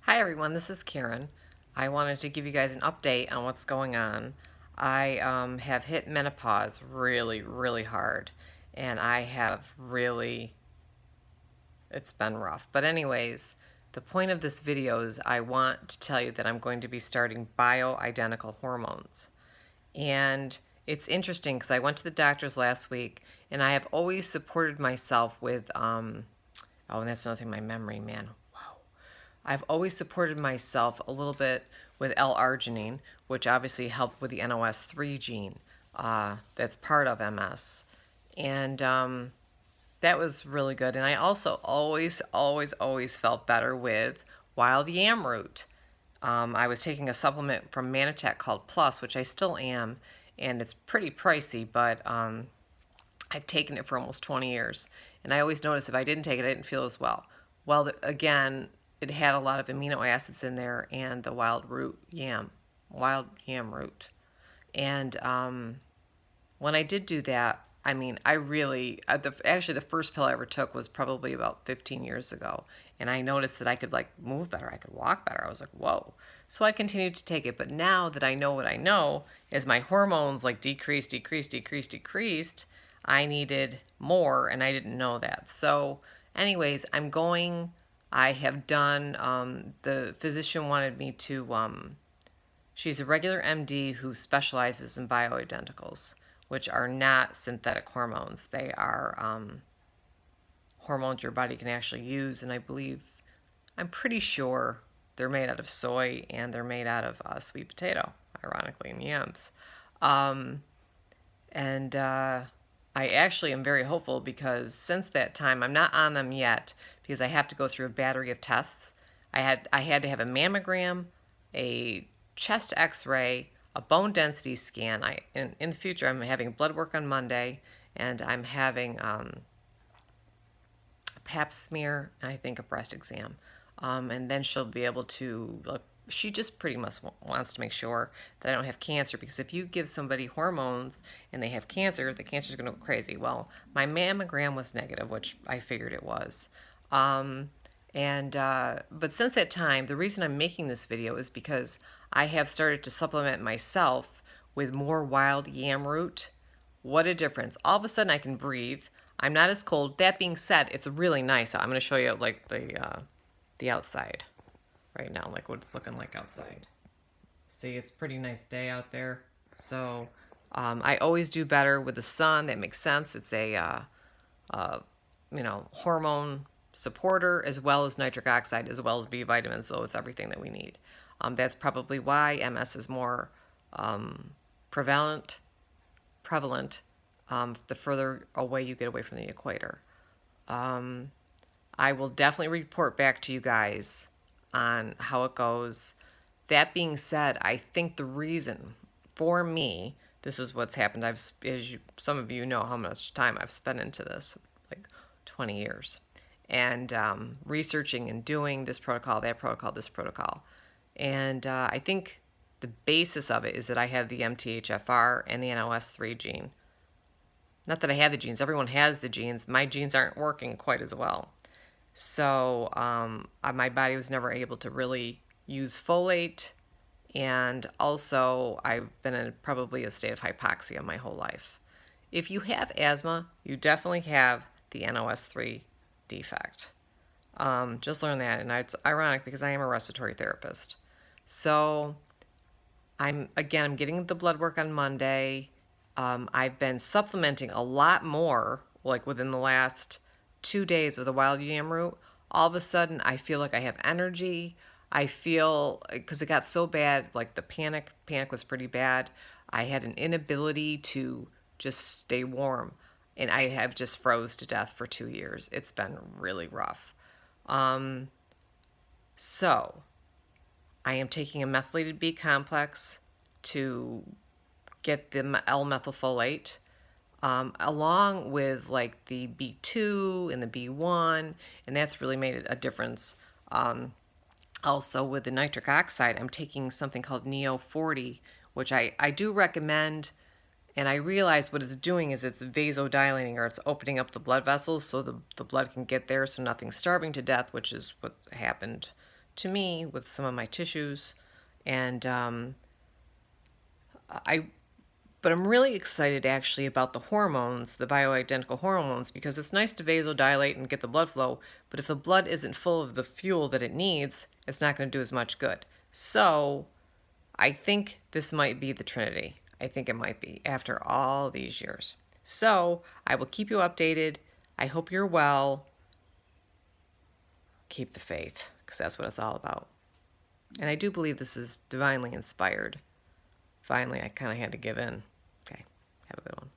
Hi everyone, this is Karen. I wanted to give you guys an update on what's going on. I have hit menopause really hard, and I have it's been rough. But anyways, the point of this video is I want to tell you that I'm going to be starting bioidentical hormones. And it's interesting because I went to the doctors last week, and I have always supported myself with, oh, and that's another thing, my memory, man. I've always supported myself a little bit with L-arginine, which obviously helped with the NOS3 gene that's part of MS. And that was really good. And I also always felt better with wild yam root. I was taking a supplement from Manitech called Plus, which I still am, and it's pretty pricey, but I've taken it for almost 20 years. And I always noticed if I didn't take it, I didn't feel as well. Well, again, it had a lot of amino acids in there and the wild yam root. And when I did do that, I mean, actually the first pill I ever took was probably about 15 years ago. And I noticed that I could like move better. I could walk better. I was like, whoa. So I continued to take it. But now that I know what I know, as my hormones like decreased, I needed more and I didn't know that. So anyways, I have done, the physician wanted me to, she's a regular MD who specializes in bioidenticals, which are not synthetic hormones. They are hormones your body can actually use, and I'm pretty sure they're made out of soy and they're made out of sweet potato, ironically, and yams. And I actually am very hopeful because since that time, I'm not on them yet because I have to go through a battery of tests. I had to have a mammogram, a chest X-ray, a bone density scan. In the future, I'm having blood work on Monday, and I'm having a pap smear, and I think a breast exam. And then she'll be able to look. She just pretty much wants to make sure that I don't have cancer, because if you give somebody hormones and they have cancer, the cancer is going to go crazy. Well, my mammogram was negative, which I figured it was. But since that time, the reason I'm making this video is because I have started to supplement myself with more wild yam root. What a difference. All of a sudden I can breathe. I'm not as cold. That being said, it's really nice. I'm going to show you like the outside right now, like what it's looking like outside. See, it's a pretty nice day out there. So I always do better with the sun. That makes sense. It's a hormone supporter, as well as nitric oxide, as well as B vitamins. So it's everything that we need. That's probably why MS is more prevalent the further away you get away from the equator. I will definitely report back to you guys on how it goes. That being said, I think the reason for me, this is what's happened. Some of you know how much time I've spent into this, like 20 years, and researching and doing this protocol, that protocol, this protocol. And I think the basis of it is that I have the MTHFR and the NOS3 gene. Not that I have the genes. Everyone has the genes. My genes aren't working quite as well. So my body was never able to really use folate. And also, I've been in probably a state of hypoxia my whole life. If you have asthma, you definitely have the NOS3 defect. Just learn that. And it's ironic because I am a respiratory therapist. So I'm getting the blood work on Monday. I've been supplementing a lot more, like within the last 2 days of the wild yam root. All of a sudden, I feel like I have energy. I feel, because it got so bad, like the panic was pretty bad. I had an inability to just stay warm, and I have just froze to death for 2 years. It's been really rough. So I am taking a methylated B complex to get the L-methylfolate, along with like the B2 and the B1, and that's really made a difference. Also with the nitric oxide, I'm taking something called Neo 40, which I do recommend, and I realize what it's doing is it's vasodilating, or it's opening up the blood vessels so the blood can get there so nothing's starving to death, which is what happened to me with some of my tissues. And I but I'm really excited actually about the hormones, the bioidentical hormones, because it's nice to vasodilate and get the blood flow, but if the blood isn't full of the fuel that it needs, it's not going to do as much good. So I think this might be the trinity. I think it might be after all these years. So I will keep you updated. I hope you're well. Keep the faith, because that's what it's all about. And I do believe this is divinely inspired. Finally, I kind of had to give in. Okay, have a good one.